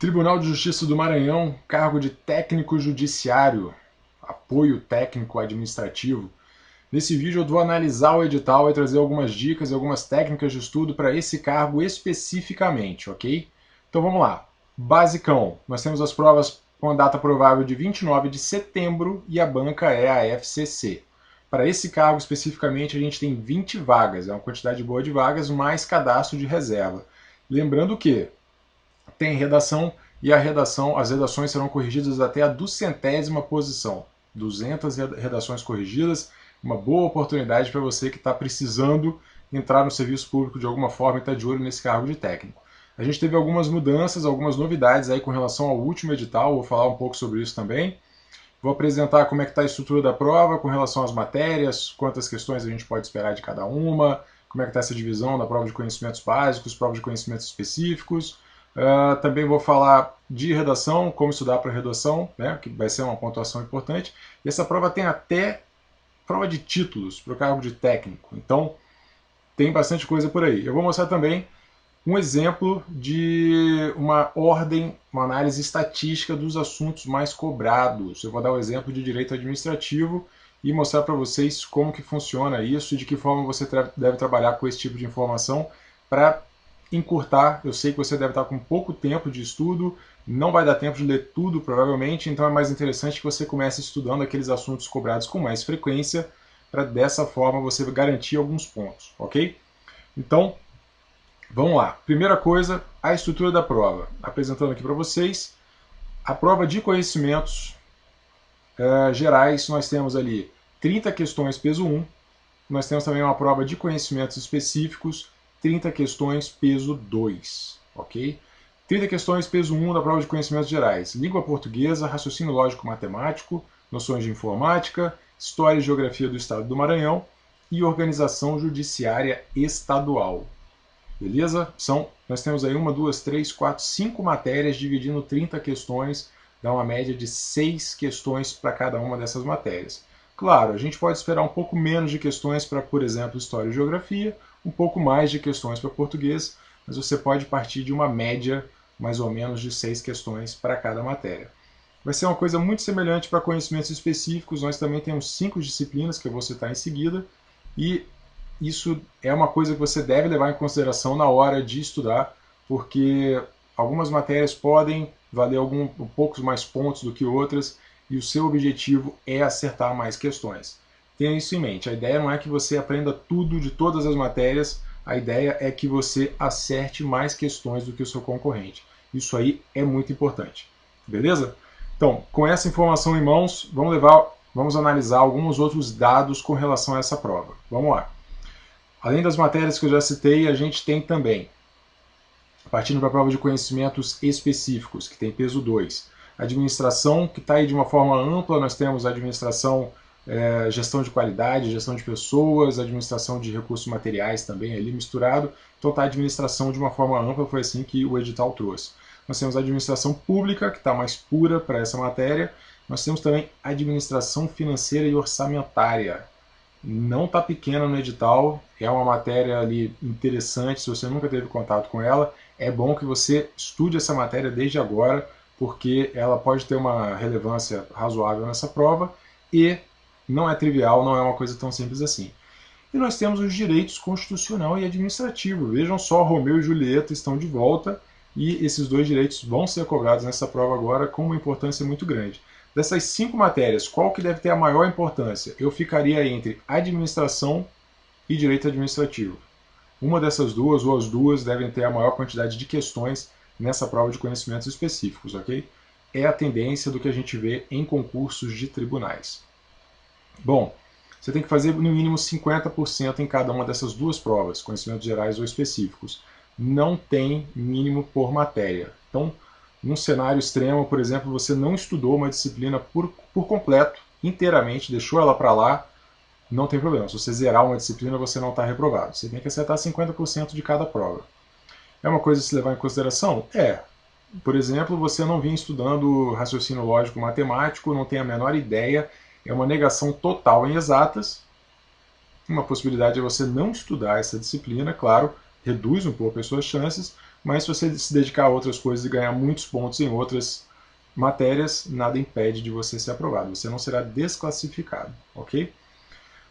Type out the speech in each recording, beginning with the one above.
Tribunal de Justiça do Maranhão, cargo de técnico judiciário, apoio técnico administrativo. Nesse vídeo eu vou analisar o edital e trazer algumas dicas e algumas técnicas de estudo para esse cargo especificamente, ok? Então vamos lá. Basicão, nós temos as provas com a data provável de 29 de setembro e a banca é a FCC. Para esse cargo especificamente a gente tem 20 vagas, é uma quantidade boa de vagas, mais cadastro de reserva. Lembrando que tem redação e as redações serão corrigidas até a 200ª posição. 200 redações corrigidas, uma boa oportunidade para você que está precisando entrar no serviço público de alguma forma e está de olho nesse cargo de técnico. A gente teve algumas mudanças, algumas novidades aí com relação ao último edital, vou falar um pouco sobre isso também. Vou apresentar como é que está a estrutura da prova com relação às matérias, quantas questões a gente pode esperar de cada uma, como é que está essa divisão da prova de conhecimentos básicos, prova de conhecimentos específicos. Também vou falar de redação, como estudar para redação, né, que vai ser uma pontuação importante. E essa prova tem até prova de títulos para o cargo de técnico, então tem bastante coisa por aí. Eu vou mostrar também um exemplo de uma ordem, uma análise estatística dos assuntos mais cobrados. Eu vou dar o exemplo de direito administrativo e mostrar para vocês como que funciona isso e de que forma você deve trabalhar com esse tipo de informação para encurtar. Eu sei que você deve estar com pouco tempo de estudo, não vai dar tempo de ler tudo provavelmente, então é mais interessante que você comece estudando aqueles assuntos cobrados com mais frequência, para dessa forma você garantir alguns pontos, ok? Então, vamos lá. Primeira coisa, a estrutura da prova. Apresentando aqui para vocês, a prova de conhecimentos gerais, nós temos ali 30 questões peso 1, nós temos também uma prova de conhecimentos específicos, 30 questões peso 2, ok? 30 questões peso 1 da prova de conhecimentos gerais. Língua portuguesa, raciocínio lógico matemático, noções de informática, história e geografia do estado do Maranhão e organização judiciária estadual. Beleza? Nós temos aí 1, 2, 3, 4, 5 matérias dividindo 30 questões, dá uma média de 6 questões para cada uma dessas matérias. Claro, a gente pode esperar um pouco menos de questões para, por exemplo, história e geografia, um pouco mais de questões para português, mas você pode partir de uma média mais ou menos de 6 questões para cada matéria. Vai ser uma coisa muito semelhante para conhecimentos específicos, nós também temos 5 disciplinas que eu vou citar em seguida, e isso é uma coisa que você deve levar em consideração na hora de estudar, porque algumas matérias podem valer poucos mais pontos do que outras, e o seu objetivo é acertar mais questões. Tenha isso em mente, a ideia não é que você aprenda tudo de todas as matérias, a ideia é que você acerte mais questões do que o seu concorrente. Isso aí é muito importante. Beleza? Então, com essa informação em mãos, vamos analisar alguns outros dados com relação a essa prova. Vamos lá. Além das matérias que eu já citei, a gente tem também, partindo para a prova de conhecimentos específicos, que tem peso 2. Administração, que está aí de uma forma ampla, nós temos administração, gestão de qualidade, gestão de pessoas, administração de recursos materiais também ali misturado. Então está a administração de uma forma ampla, foi assim que o edital trouxe. Nós temos a administração pública, que está mais pura para essa matéria. Nós temos também administração financeira e orçamentária. Não está pequena no edital, é uma matéria ali interessante, se você nunca teve contato com ela, é bom que você estude essa matéria desde agora, porque ela pode ter uma relevância razoável nessa prova e não é trivial, não é uma coisa tão simples assim. E nós temos os direitos constitucional e administrativo. Vejam só, Romeu e Julieta estão de volta e esses dois direitos vão ser cobrados nessa prova agora com uma importância muito grande. Dessas 5 matérias, qual que deve ter a maior importância? Eu ficaria entre administração e direito administrativo. Uma dessas duas ou as duas devem ter a maior quantidade de questões nessa prova de conhecimentos específicos, ok? É a tendência do que a gente vê em concursos de tribunais. Bom, você tem que fazer no mínimo 50% em cada uma dessas duas provas, conhecimentos gerais ou específicos. Não tem mínimo por matéria. Então, num cenário extremo, por exemplo, você não estudou uma disciplina por completo, inteiramente, deixou ela para lá, não tem problema. Se você zerar uma disciplina, você não está reprovado. Você tem que acertar 50% de cada prova. É uma coisa a se levar em consideração? É. Por exemplo, você não vinha estudando raciocínio lógico matemático, não tem a menor ideia, é uma negação total em exatas. Uma possibilidade é você não estudar essa disciplina, claro, reduz um pouco as suas chances, mas se você se dedicar a outras coisas e ganhar muitos pontos em outras matérias, nada impede de você ser aprovado, você não será desclassificado, ok?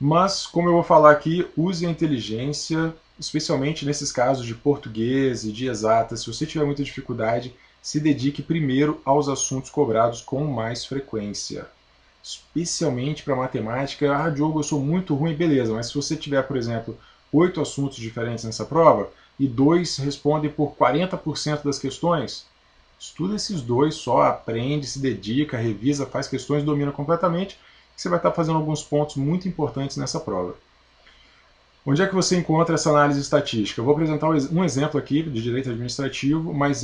Mas, como eu vou falar aqui, use a inteligência, especialmente nesses casos de português e de exatas. Se você tiver muita dificuldade, se dedique primeiro aos assuntos cobrados com mais frequência. Especialmente para matemática. Ah, Diogo, eu sou muito ruim, beleza, mas se você tiver, por exemplo, 8 assuntos diferentes nessa prova e 2 respondem por 40% das questões, estuda esses 2 só, aprende, se dedica, revisa, faz questões, domina completamente, você vai estar fazendo alguns pontos muito importantes nessa prova. Onde é que você encontra essa análise estatística? Eu vou apresentar um exemplo aqui de direito administrativo, mas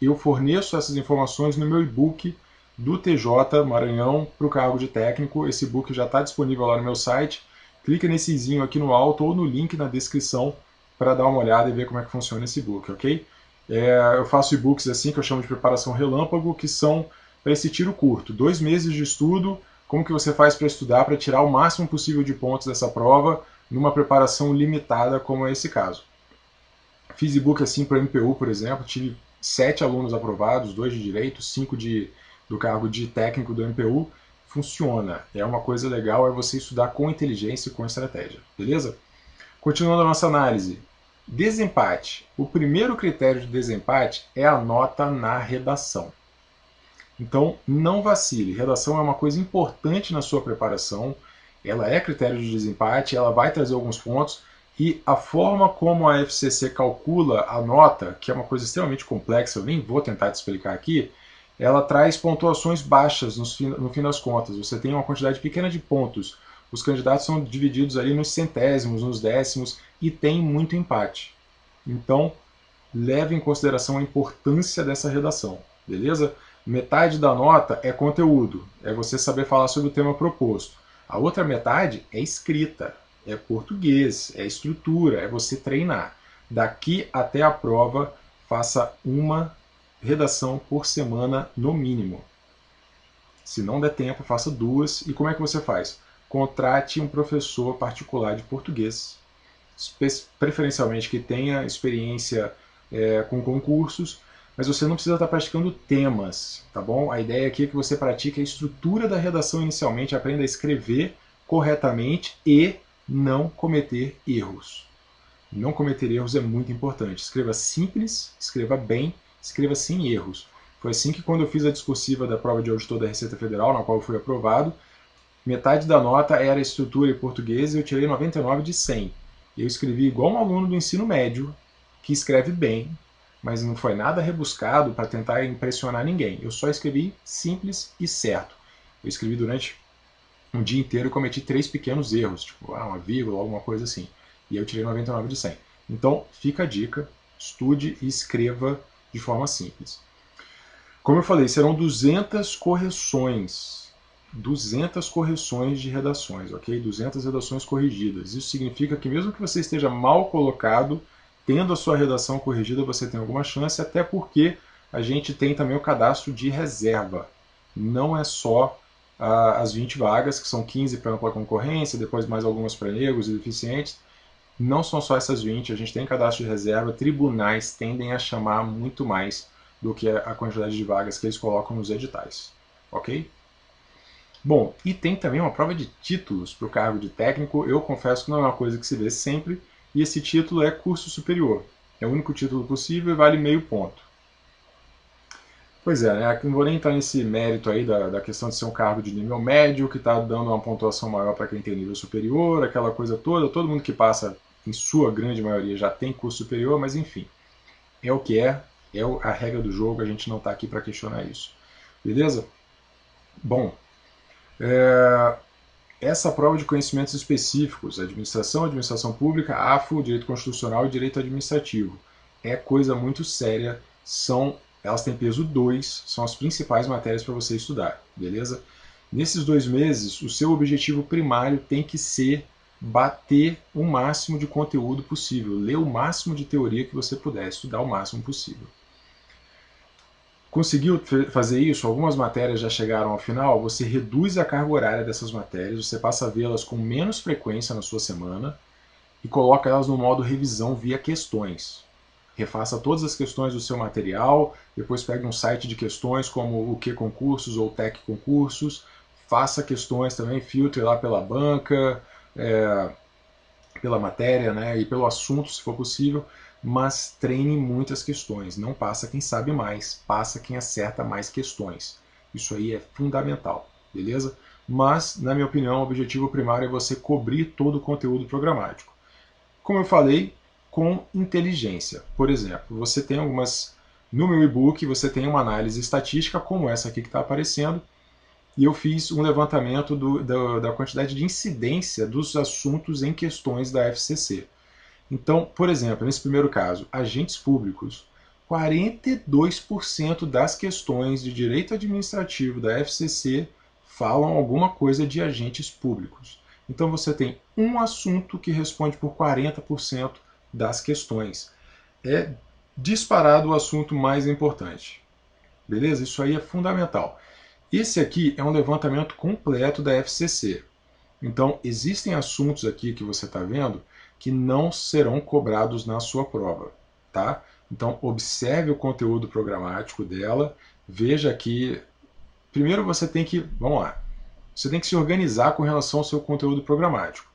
eu forneço essas informações no meu e-book do TJ Maranhão para o cargo de técnico. Esse e-book já está disponível lá no meu site. Clica nesse izinho aqui no alto ou no link na descrição para dar uma olhada e ver como é que funciona esse e-book, ok? Eu faço e-books assim que eu chamo de preparação relâmpago, que são para esse tiro curto. 2 meses de estudo, como que você faz para estudar, para tirar o máximo possível de pontos dessa prova, numa preparação limitada, como é esse caso. Fiz e-book assim para o MPU, por exemplo, tive 7 alunos aprovados, 2 de direito, 5 do cargo de técnico do MPU. Funciona, é uma coisa legal, é você estudar com inteligência e com estratégia, beleza? Continuando a nossa análise. Desempate. O primeiro critério de desempate é a nota na redação. Então, não vacile. Redação é uma coisa importante na sua preparação. Ela é critério de desempate, ela vai trazer alguns pontos. E a forma como a FCC calcula a nota, que é uma coisa extremamente complexa, eu nem vou tentar te explicar aqui, ela traz pontuações baixas no fim das contas. Você tem uma quantidade pequena de pontos. Os candidatos são divididos ali nos centésimos, nos décimos, e tem muito empate. Então, leve em consideração a importância dessa redação, beleza? Metade da nota é conteúdo, é você saber falar sobre o tema proposto. A outra metade é escrita, é português, é estrutura, é você treinar. Daqui até a prova, faça uma redação por semana no mínimo. Se não der tempo, faça 2. E como é que você faz? Contrate um professor particular de português, preferencialmente que tenha experiência com concursos, mas você não precisa estar praticando temas, tá bom? A ideia aqui é que você pratique a estrutura da redação inicialmente, aprenda a escrever corretamente e não cometer erros. Não cometer erros é muito importante. Escreva simples, escreva bem, escreva sem erros. Foi assim que quando eu fiz a discursiva da prova de auditor da Receita Federal, na qual eu fui aprovado, metade da nota era estrutura e português e eu tirei 99 de 100. Eu escrevi igual um aluno do ensino médio, que escreve bem, mas não foi nada rebuscado para tentar impressionar ninguém. Eu só escrevi simples e certo. Eu escrevi durante um dia inteiro e cometi 3 pequenos erros, tipo uma vírgula, alguma coisa assim. E eu tirei 99 de 100. Então, fica a dica, estude e escreva de forma simples. Como eu falei, serão 200 correções. 200 correções de redações, ok? 200 redações corrigidas. Isso significa que mesmo que você esteja mal colocado, tendo a sua redação corrigida, você tem alguma chance, até porque a gente tem também o cadastro de reserva. Não é só as 20 vagas, que são 15 para ampla concorrência, depois mais algumas para negros e deficientes. Não são só essas 20, a gente tem cadastro de reserva, tribunais tendem a chamar muito mais do que a quantidade de vagas que eles colocam nos editais, ok? Bom, e tem também uma prova de títulos para o cargo de técnico. Eu confesso que não é uma coisa que se vê sempre, e esse título é curso superior. É o único título possível e vale meio ponto. Pois é, né? Não vou nem entrar nesse mérito aí da questão de ser um cargo de nível médio, que está dando uma pontuação maior para quem tem nível superior, aquela coisa toda. Todo mundo que passa, em sua grande maioria, já tem curso superior, mas enfim, é o que é a regra do jogo, a gente não está aqui para questionar isso. Beleza? Bom, essa prova de conhecimentos específicos, administração, administração pública, AFO, direito constitucional e direito administrativo, é coisa muito séria, elas têm peso 2, são as principais matérias para você estudar, beleza? Nesses 2 meses, o seu objetivo primário tem que ser bater o máximo de conteúdo possível, ler o máximo de teoria que você puder, estudar o máximo possível. Conseguiu fazer isso? Algumas matérias já chegaram ao final, você reduz a carga horária dessas matérias, você passa a vê-las com menos frequência na sua semana e coloca elas no modo revisão via questões. refaça todas as questões do seu material, depois pegue um site de questões como o QConcursos ou Tec Concursos, faça questões também, filtre lá pela banca, pela matéria, né, e pelo assunto, se for possível, mas treine muitas questões. Não passa quem sabe mais, passa quem acerta mais questões. Isso aí é fundamental, beleza? Mas, na minha opinião, o objetivo primário é você cobrir todo o conteúdo programático. Como eu falei, com inteligência. Por exemplo, você tem algumas... No meu e-book, você tem uma análise estatística, como essa aqui que está aparecendo, e eu fiz um levantamento da quantidade de incidência dos assuntos em questões da FCC. Então, por exemplo, nesse primeiro caso, agentes públicos, 42% das questões de direito administrativo da FCC falam alguma coisa de agentes públicos. Então você tem um assunto que responde por 40% das questões. É disparado o assunto mais importante. Beleza? Isso aí é fundamental. Esse aqui é um levantamento completo da FCC. Então, existem assuntos aqui que você está vendo que não serão cobrados na sua prova, tá? Então, observe o conteúdo programático dela, veja que... Primeiro você tem que... Vamos lá. Você tem que se organizar com relação ao seu conteúdo programático.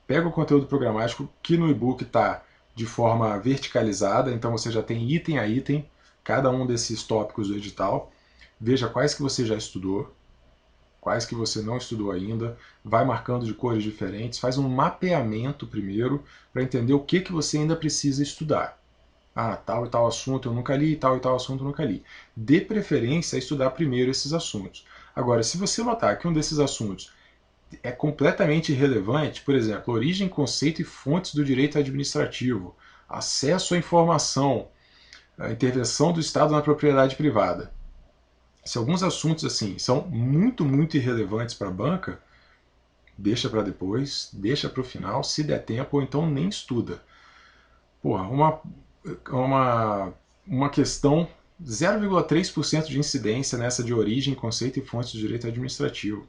Pega o conteúdo programático que no e-book está de forma verticalizada, então você já tem item a item, cada um desses tópicos do edital. Veja quais que você já estudou, quais que você não estudou ainda, vai marcando de cores diferentes, faz um mapeamento primeiro para entender o que você ainda precisa estudar. Ah, tal e tal assunto eu nunca li, tal e tal assunto eu nunca li. Dê preferência a estudar primeiro esses assuntos. Agora, se você notar que um desses assuntos é completamente irrelevante, por exemplo, origem, conceito e fontes do direito administrativo, acesso à informação, a intervenção do Estado na propriedade privada. Se alguns assuntos assim são muito irrelevantes para a banca, deixa para depois, deixa para o final, se der tempo, ou então nem estuda. Porra, uma questão 0,3% de incidência nessa de origem, conceito e fontes do direito administrativo.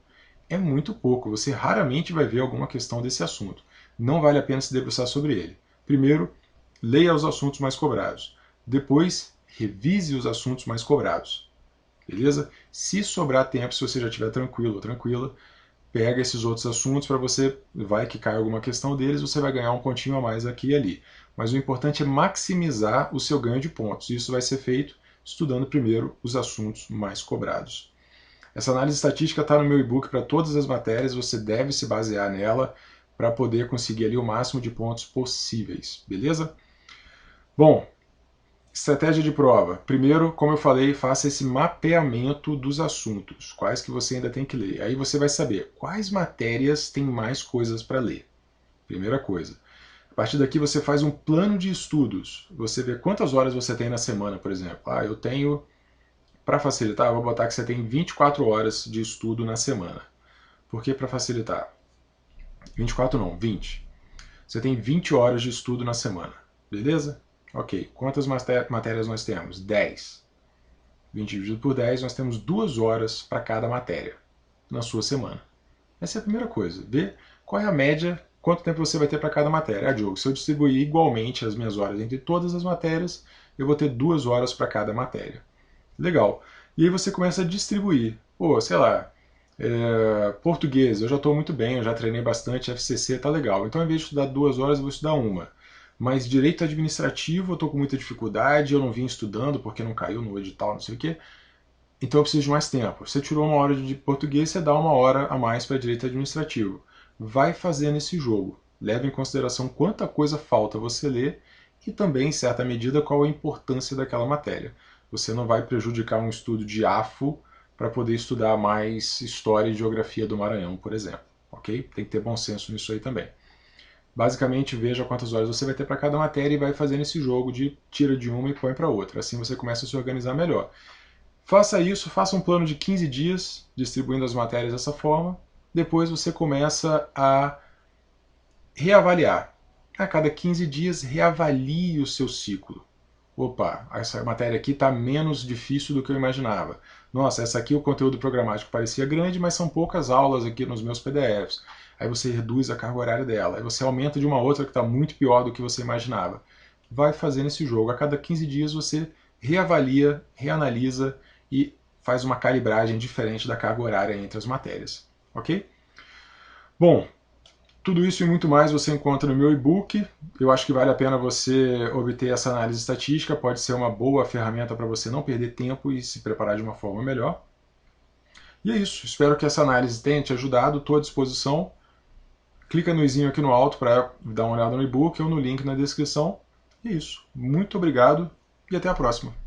É muito pouco, você raramente vai ver alguma questão desse assunto. Não vale a pena se debruçar sobre ele. Primeiro, leia os assuntos mais cobrados. Depois, revise os assuntos mais cobrados. Beleza? Se sobrar tempo, se você já estiver tranquilo ou tranquila, pega esses outros assuntos para você, vai que cai alguma questão deles, você vai ganhar um pontinho a mais aqui e ali. Mas o importante é maximizar o seu ganho de pontos. Isso vai ser feito estudando primeiro os assuntos mais cobrados. Essa análise estatística está no meu e-book para todas as matérias, você deve se basear nela para poder conseguir ali o máximo de pontos possíveis, beleza? Bom, estratégia de prova. Primeiro, como eu falei, faça esse mapeamento dos assuntos, quais que você ainda tem que ler. Aí você vai saber quais matérias tem mais coisas para ler. Primeira coisa. A partir daqui você faz um plano de estudos. Você vê quantas horas você tem na semana, por exemplo. Ah, eu tenho, para facilitar, eu vou botar que você tem 24 horas de estudo na semana. Por que para facilitar? 24 não, 20. Você tem 20 horas de estudo na semana, beleza? Ok, quantas matérias nós temos? 10. 20 dividido por 10, nós temos 2 horas para cada matéria na sua semana. Essa é a primeira coisa. Ver qual é a média, quanto tempo você vai ter para cada matéria. Ah, Diogo, se eu distribuir igualmente as minhas horas entre todas as matérias, eu vou ter 2 horas para cada matéria. Legal. E aí você começa a distribuir. Pô, sei lá, português, eu já estou muito bem, eu já treinei bastante, FCC tá legal. Então, ao invés de estudar 2 horas, eu vou estudar uma. Mas direito administrativo eu estou com muita dificuldade, eu não vim estudando porque não caiu no edital, não sei o quê. Então eu preciso de mais tempo. Você tirou uma hora de português, você dá uma hora a mais para direito administrativo. Vai fazendo esse jogo. Leve em consideração quanta coisa falta você ler e também, em certa medida, qual a importância daquela matéria. Você não vai prejudicar um estudo de AFO para poder estudar mais história e geografia do Maranhão, por exemplo. Ok? Tem que ter bom senso nisso aí também. Basicamente, veja quantas horas você vai ter para cada matéria e vai fazendo esse jogo de tira de uma e põe para outra. Assim você começa a se organizar melhor. Faça isso, faça um plano de 15 dias, distribuindo as matérias dessa forma. Depois você começa a reavaliar. A cada 15 dias, reavalie o seu ciclo. Opa, essa matéria aqui está menos difícil do que eu imaginava. Nossa, essa aqui o conteúdo programático parecia grande, mas são poucas aulas aqui nos meus PDFs. Aí você reduz a carga horária dela. Aí você aumenta de uma outra que está muito pior do que você imaginava. vai fazer nesse jogo. A cada 15 dias você reavalia, reanalisa e faz uma calibragem diferente da carga horária entre as matérias. Ok? Bom, tudo isso e muito mais você encontra no meu e-book. Eu acho que vale a pena você obter essa análise estatística, pode ser uma boa ferramenta para você não perder tempo e se preparar de uma forma melhor. E é isso, espero que essa análise tenha te ajudado, estou à disposição. Clica no izinho aqui no alto para dar uma olhada no e-book ou no link na descrição. E é isso, muito obrigado e até a próxima.